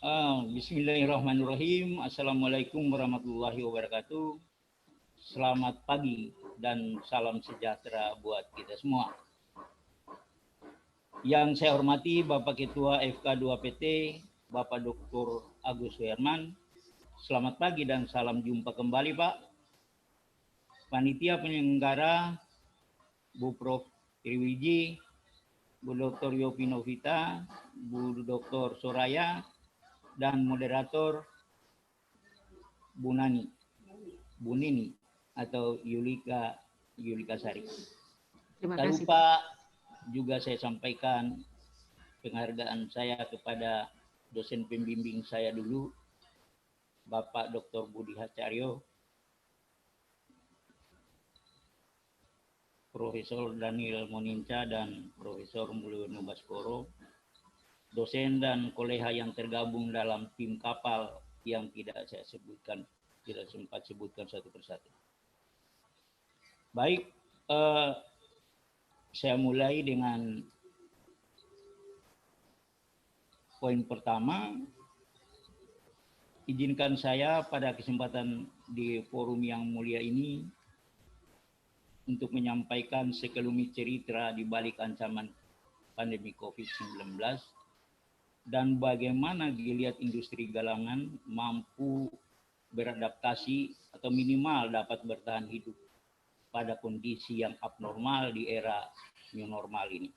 Bismillahirrahmanirrahim. Assalamualaikum warahmatullahi wabarakatuh. Selamat pagi dan salam sejahtera buat kita semua. Yang saya hormati Bapak Ketua FK2PT, Bapak Dr. Agus Suherman. Selamat pagi dan salam jumpa kembali Pak. Panitia penyelenggara, Bu Prof. Triwiji, Bu Dr. Yopi Novita, Bu Dr. Soraya, dan moderator Bu Nini atau Yulika Sari. Tak lupa juga saya sampaikan penghargaan saya kepada dosen pembimbing saya dulu, Bapak Dr. Budi Hacaryo, Profesor Daniel Moninca, dan Profesor Mulyono Baskoro, dosen dan kolega yang tergabung dalam tim kapal yang tidak sempat sebutkan satu persatu. Baik, saya mulai dengan poin pertama. Izinkan saya pada kesempatan di forum yang mulia ini untuk menyampaikan sekelumit cerita di balik ancaman pandemi COVID-19 dan bagaimana geliat industri galangan mampu beradaptasi atau minimal dapat bertahan hidup pada kondisi yang abnormal di era new normal ini.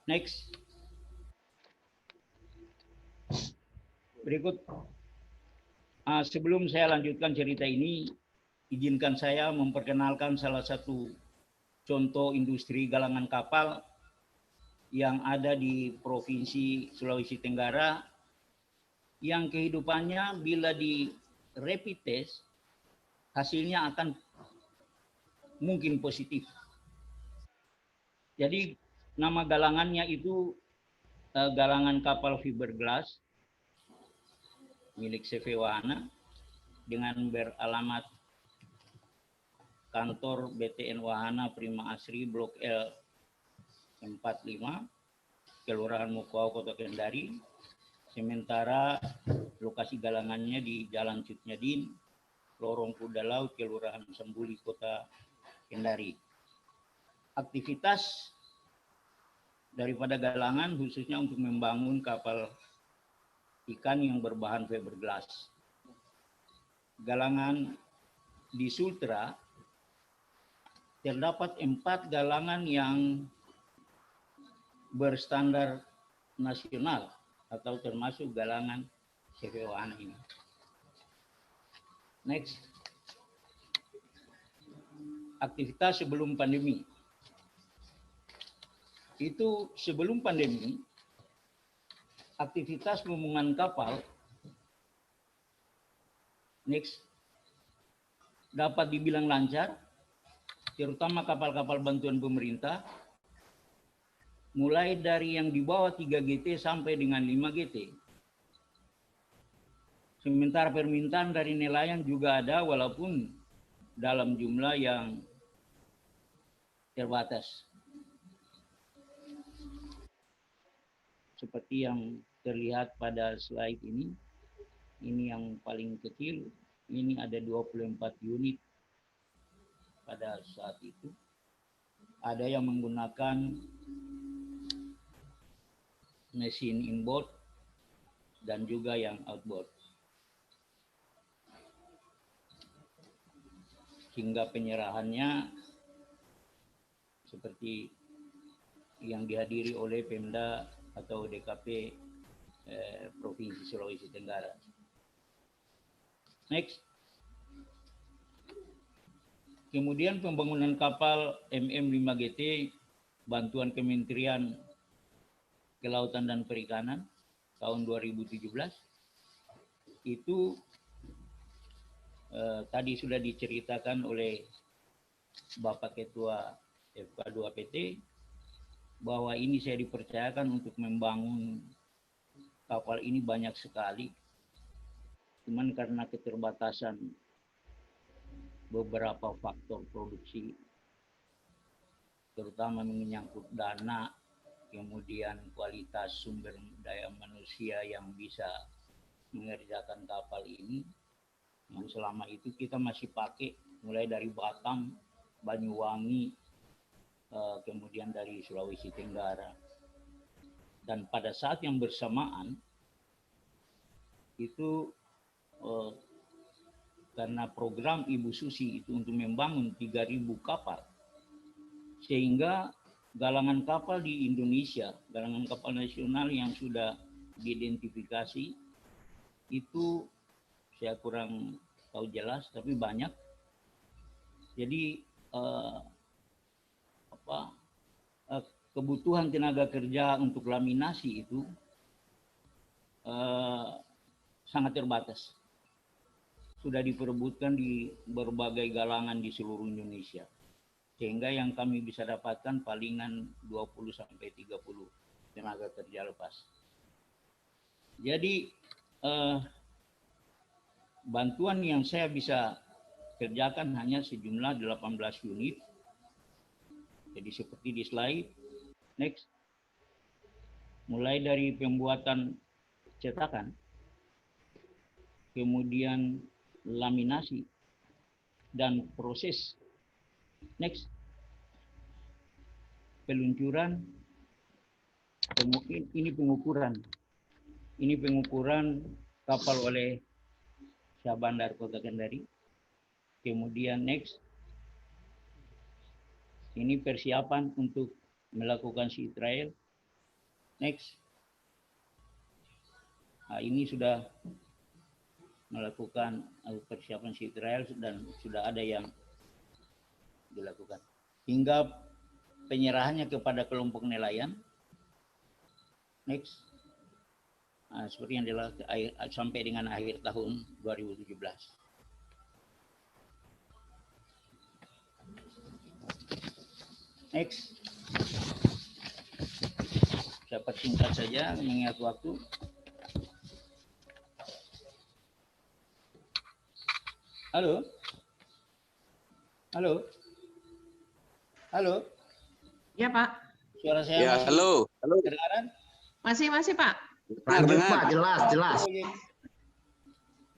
Next. Berikut. Sebelum saya lanjutkan cerita ini, izinkan saya memperkenalkan salah satu contoh industri galangan kapal yang ada di Provinsi Sulawesi Tenggara, yang kehidupannya bila di rapid test hasilnya akan mungkin positif. Jadi nama galangannya itu galangan kapal fiberglass milik CV Wahana dengan beralamat kantor BTN Wahana Prima Asri Blok L 45 Kelurahan Mukwao Kota Kendari. Sementara lokasi galangannya di Jalan Cutnyadin, Lorong Kuda Laut, Kelurahan Sembuli, Kota Kendari. Aktivitas daripada galangan khususnya untuk membangun kapal ikan yang berbahan fiberglass. Galangan di Sultra terdapat 4 galangan yang berstandar nasional atau termasuk galangan CV Wahana ini. Next. Aktivitas sebelum pandemi. Itu sebelum pandemi, aktivitas pembangunan kapal dapat dibilang lancar, terutama kapal-kapal bantuan pemerintah, mulai dari yang di bawah 3 GT sampai dengan 5 GT. Sementara permintaan dari nelayan juga ada walaupun dalam jumlah yang terbatas. Seperti yang terlihat pada slide ini yang paling kecil, ini ada 24 unit pada saat itu. Ada yang menggunakan mesin inboard dan juga yang outboard. Hingga penyerahannya seperti yang dihadiri oleh Pemda atau DKP Provinsi Sulawesi Tenggara. Next. Kemudian pembangunan kapal MM5GT bantuan Kementerian Kelautan dan Perikanan tahun 2017 itu tadi sudah diceritakan oleh Bapak Ketua FK2PT bahwa ini saya dipercayakan untuk membangun kapal ini banyak sekali. Cuman karena keterbatasan beberapa faktor produksi, terutama menyangkut dana kemudian kualitas sumber daya manusia yang bisa mengerjakan kapal ini. Yang selama itu kita masih pakai mulai dari Batam, Banyuwangi, kemudian dari Sulawesi Tenggara. Dan pada saat yang bersamaan itu karena program Ibu Susi itu untuk membangun 3.000 kapal, sehingga galangan kapal di Indonesia, galangan kapal nasional yang sudah diidentifikasi itu saya kurang tahu jelas, tapi banyak. Jadi kebutuhan tenaga kerja untuk laminasi itu sangat terbatas. Sudah diperebutkan di berbagai galangan di seluruh Indonesia. Sehingga yang kami bisa dapatkan palingan 20-30 tenaga kerja lepas. Jadi bantuan yang saya bisa kerjakan hanya sejumlah 18 unit. Jadi seperti di slide. Next. Mulai dari pembuatan cetakan, kemudian laminasi, dan proses. Next. Peluncuran. Ini pengukuran. Ini pengukuran kapal oleh Syah Bandar Kota Kendari. Kemudian next. Ini persiapan untuk melakukan sea trial. Next. Nah, ini sudah melakukan persiapan sea trial dan sudah ada yang dilakukan. Hingga penyerahannya kepada kelompok nelayan. Next. Nah, seperti yang dilakukan sampai dengan akhir tahun 2017. Next. Saya persingkat saja mengingat waktu. Halo? Halo? Halo? Ya, Pak. Suara saya ya, masih halo. kedengaran? Masih, Pak. Lanjut, Pak, jelas.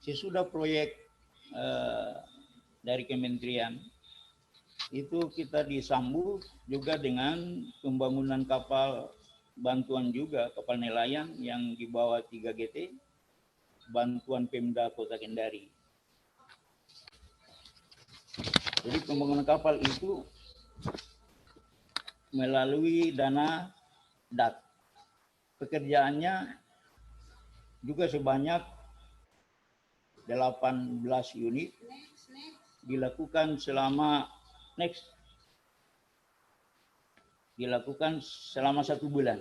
Sesudah proyek dari kementerian itu kita disambut juga dengan pembangunan kapal bantuan juga, kapal nelayan yang di bawah 3 GT, bantuan Pemda Kota Kendari. Jadi pembangunan kapal itu melalui dana DAT. Pekerjaannya juga sebanyak 18 unit dilakukan selama dilakukan selama 1 bulan.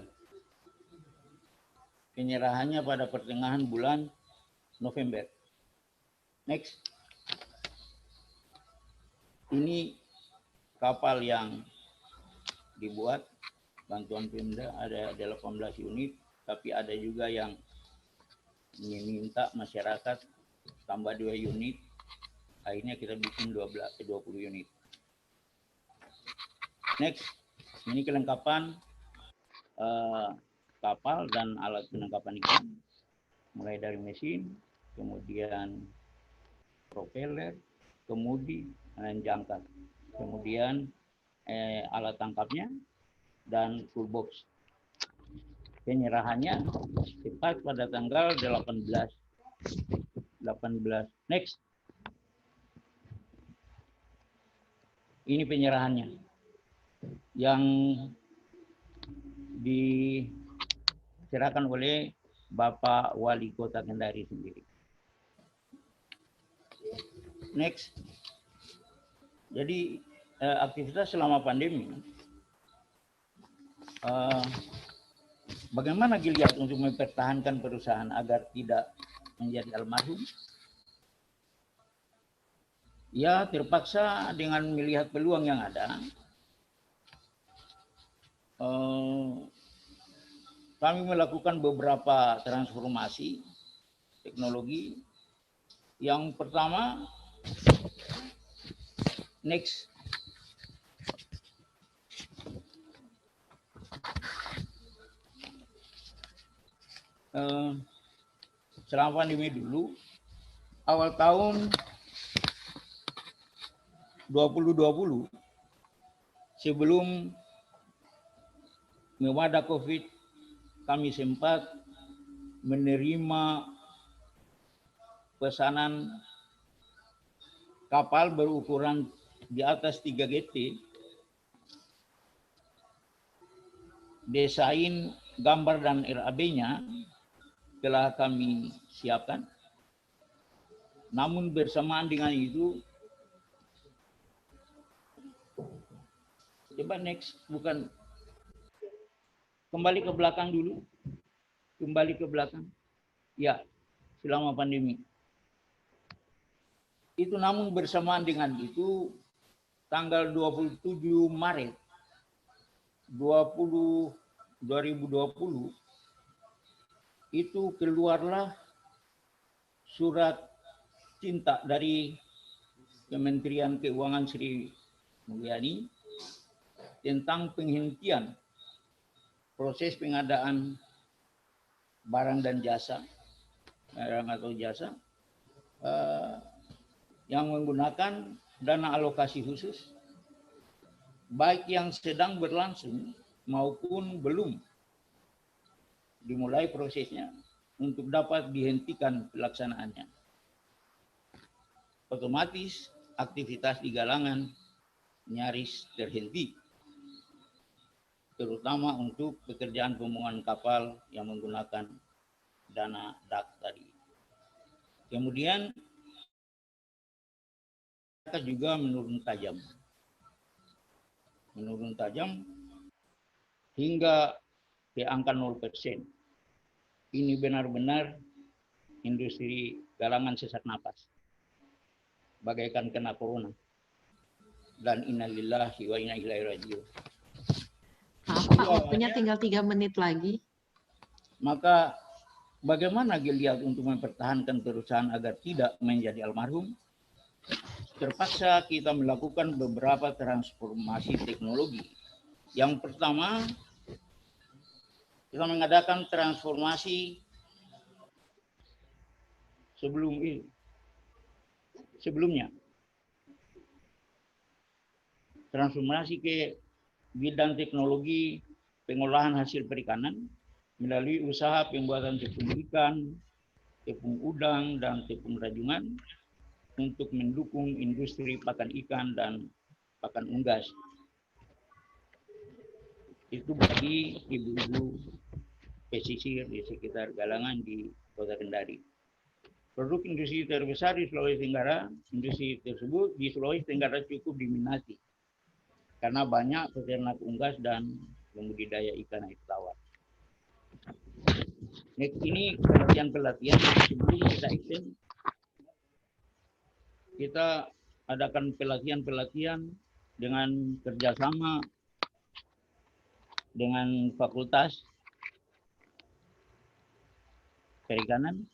Penyerahannya pada pertengahan bulan November. Next. Ini kapal yang dibuat bantuan Pemda, ada 18 unit, tapi ada juga yang meminta masyarakat tambah 2 unit. Akhirnya kita bikin 20 unit. Next. Ini kelengkapan kapal dan alat penangkapan ikan. Mulai dari mesin, kemudian propeller, kemudi, dan jangkar. Kemudian alat tangkapnya dan toolbox. Penyerahannya tepat pada tanggal 18. Next. Ini penyerahannya yang diserahkan oleh Bapak Wali Kota Kendari sendiri. Next. Jadi aktivitas selama pandemi, bagaimana Gilead untuk mempertahankan perusahaan agar tidak menjadi almarhum? Ya, terpaksa dengan melihat peluang yang ada. Kami melakukan beberapa transformasi teknologi. Yang pertama, next. selama pandemi dulu, awal tahun 2020, sebelum mewabah COVID, kami sempat menerima pesanan kapal berukuran di atas 3 GT, desain, gambar, dan RAB-nya telah kami siapkan. Namun bersamaan dengan itu, coba next, bukan, kembali ke belakang dulu, kembali ke belakang. Ya, selama pandemi. Itu namun bersamaan dengan itu, tanggal 27 Maret 2020, itu keluarlah surat cinta dari Kementerian Keuangan Sri Mulyani tentang penghentian proses pengadaan barang dan jasa, barang atau jasa yang menggunakan dana alokasi khusus, baik yang sedang berlangsung maupun belum dimulai prosesnya, untuk dapat dihentikan pelaksanaannya. Otomatis aktivitas di galangan nyaris terhenti, terutama untuk pekerjaan pembangunan kapal yang menggunakan dana DAK tadi. Kemudian juga menurun tajam hingga ke angka 0%. Ini benar-benar industri galangan sesak napas, bagaikan kena corona. Dan innalillahi wa inna ilaihi rajiun. Maaf Pak, waktunya tinggal 3 menit lagi. Maka bagaimana Gilead untuk mempertahankan perusahaan agar tidak menjadi almarhum? Terpaksa kita melakukan beberapa transformasi teknologi. Yang pertama, kita mengadakan transformasi sebelumnya. Transformasi ke bidang teknologi pengolahan hasil perikanan melalui usaha pembuatan tepung ikan, tepung udang, dan tepung rajungan untuk mendukung industri pakan ikan dan pakan unggas. Itu bagi ibu-ibu pesisir di sekitar galangan di Kota Kendari. Produk industri terbesar di Sulawesi Tenggara, industri tersebut di Sulawesi Tenggara cukup diminati karena banyak peternak unggas dan pembudidaya ikan air tawar. Ini pelatihan-pelatihan sebelum kita extend, kita adakan pelatihan-pelatihan dengan kerjasama dengan Fakultas Perikanan,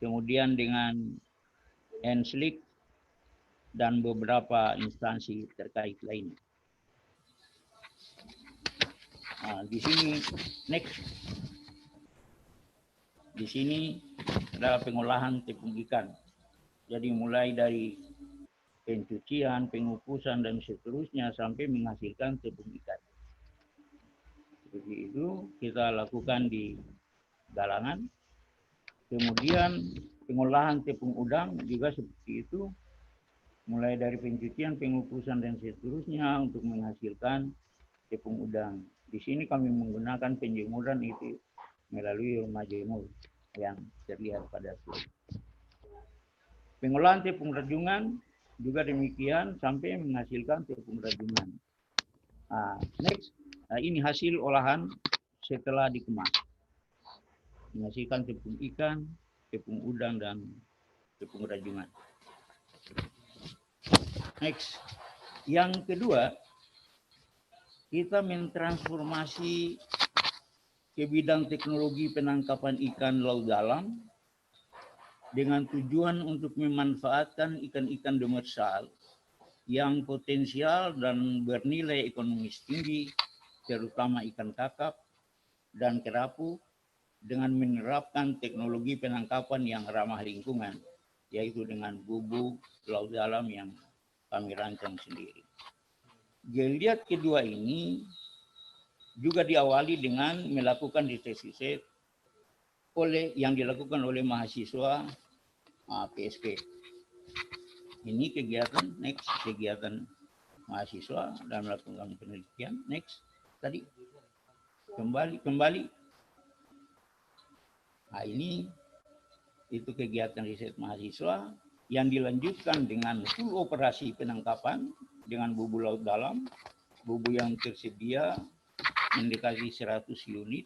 kemudian dengan Enslik dan beberapa instansi terkait lainnya. Nah, di sini next. Di sini adalah pengolahan tepung ikan. Jadi mulai dari pencucian, pengukusan, dan seterusnya sampai menghasilkan tepung ikan. Seperti itu kita lakukan di galangan. Kemudian pengolahan tepung udang juga seperti itu. Mulai dari pencucian, pengukusan, dan seterusnya untuk menghasilkan tepung udang. Di sini kami menggunakan penjemuran itu melalui rumah jemur yang terlihat pada slide. Pengolahan tepung rajungan juga demikian sampai menghasilkan tepung rajungan. Next, ini hasil olahan setelah dikemas. Menghasilkan tepung ikan, tepung udang, dan tepung rajungan. Next, yang kedua, kita mentransformasi ke bidang teknologi penangkapan ikan laut dalam dengan tujuan untuk memanfaatkan ikan-ikan demersal yang potensial dan bernilai ekonomis tinggi, terutama ikan kakap dan kerapu, dengan menerapkan teknologi penangkapan yang ramah lingkungan, yaitu dengan bubuk laut dalam yang kami rancang sendiri. Geliat kedua ini juga diawali dengan melakukan riset yang dilakukan oleh mahasiswa PSK. Ini kegiatan mahasiswa dalam melakukan penelitian. Tadi kembali. Nah, ini itu kegiatan riset mahasiswa yang dilanjutkan dengan full operasi penangkapan dengan bubu laut dalam, bubu yang tersedia mendekati 100 unit.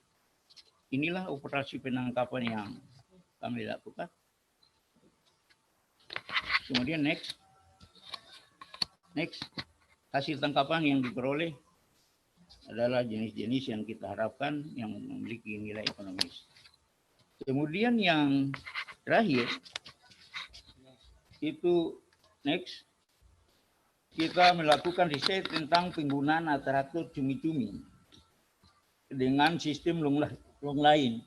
Inilah operasi penangkapan yang kami lakukan. Kemudian next. Hasil tangkapan yang diperoleh adalah jenis-jenis yang kita harapkan yang memiliki nilai ekonomis. Kemudian yang terakhir itu kita melakukan riset tentang penggunaan atraktor cumi-cumi dengan sistem long line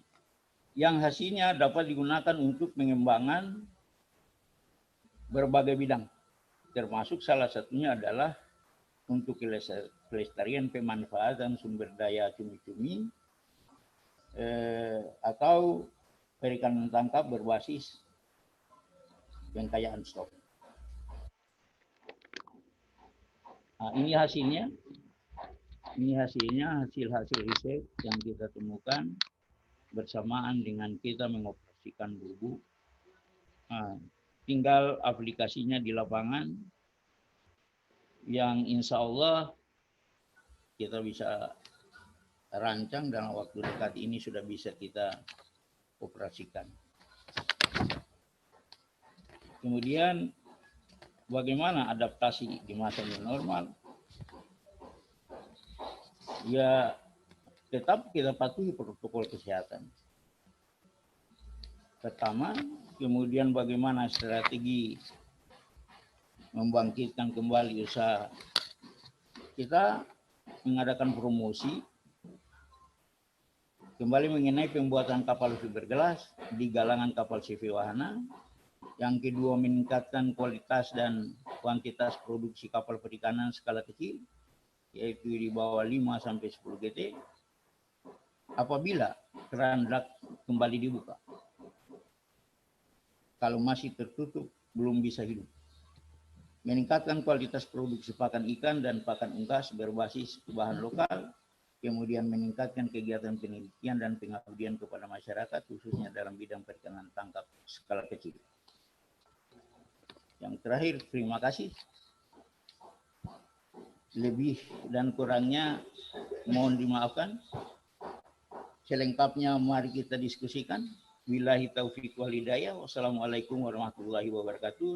yang hasilnya dapat digunakan untuk pengembangan berbagai bidang, termasuk salah satunya adalah untuk kelestarian pemanfaatan sumber daya cumi-cumi atau perikanan tangkap berbasis pengkayaan stok. Nah, ini hasilnya. Hasil riset yang kita temukan bersamaan dengan kita mengoperasikan bubu. Nah, tinggal aplikasinya di lapangan yang insya Allah kita bisa rancang dalam waktu dekat ini sudah bisa kita operasikan. Kemudian bagaimana adaptasi di masa new normal? Ya tetap kita patuhi protokol kesehatan. Pertama, kemudian bagaimana strategi membangkitkan kembali usaha. Kita mengadakan promosi kembali mengenai pembuatan kapal fiberglass di galangan kapal CV Wahana. Yang kedua, meningkatkan kualitas dan kuantitas produksi kapal perikanan skala kecil, yaitu di bawah 5 sampai 10 GT apabila keran dak kembali dibuka. Kalau masih tertutup belum bisa hidup. Meningkatkan kualitas produksi pakan ikan dan pakan unggas berbasis bahan lokal, kemudian meningkatkan kegiatan penelitian dan pengabdian kepada masyarakat khususnya dalam bidang perikanan tangkap skala kecil. Yang terakhir, terima kasih. Lebih dan kurangnya mohon dimaafkan. Selengkapnya mari kita diskusikan. Billahi taufiq wal hidayah. Wassalamualaikum warahmatullahi wabarakatuh.